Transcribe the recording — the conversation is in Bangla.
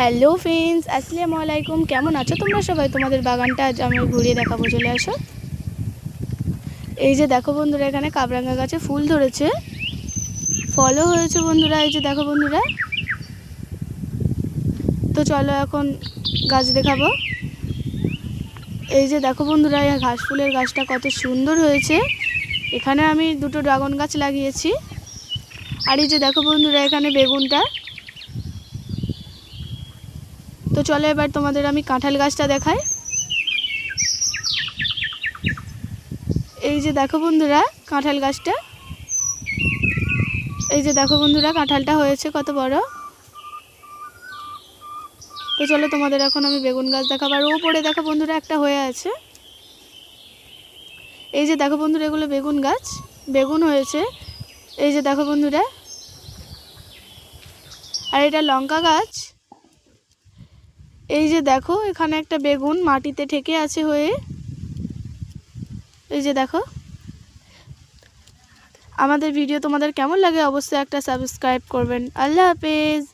হ্যালো ফ্রেন্ডস, আসসালামু আলাইকুম। কেমন আছো তোমরা সবাই? তোমাদের বাগানটা আজ আমি ঘুরিয়ে দেখাবো, চলে আসো। এই যে দেখো বন্ধুরা, এখানে কাবরাঙ্গা গাছে ফুল ধরেছে, ফলও হয়েছে বন্ধুরা। এই যে দেখো বন্ধুরা, তো চলো এখন গাছ দেখাবো। এই যে দেখো বন্ধুরা, এই ঘাস ফুলের গাছটা কত সুন্দর হয়েছে। এখানে আমি দুটো ড্রাগন গাছ লাগিয়েছি। আর এই যে দেখো বন্ধুরা, এখানে বেগুনটা। তো চলো এবার তোমাদের আমি কাঁঠাল গাছটা দেখাই। এই যে দেখো বন্ধুরা, কাঁঠাল গাছটা। এই যে দেখো বন্ধুরা, কাঁঠালটা হয়েছে কত বড়। তো চলো তোমাদের এখন আমি বেগুন গাছ দেখাবো। আর ওপরে দেখো বন্ধুরা, একটা হয়ে আছে। এই যে দেখো বন্ধুরা, এগুলো বেগুন গাছ, বেগুন হয়েছে। এই যে দেখো বন্ধুরা, আর এটা লঙ্কা গাছ। এই যে দেখো, এখানে একটা বেগুন মাটিতে ঠেকে আছে হয়ে। এই যে দেখো। আমাদের ভিডিও তোমাদের কেমন লাগে অবশ্যই একটা সাবস্ক্রাইব করবেন। আল্লাহ হাফেজ।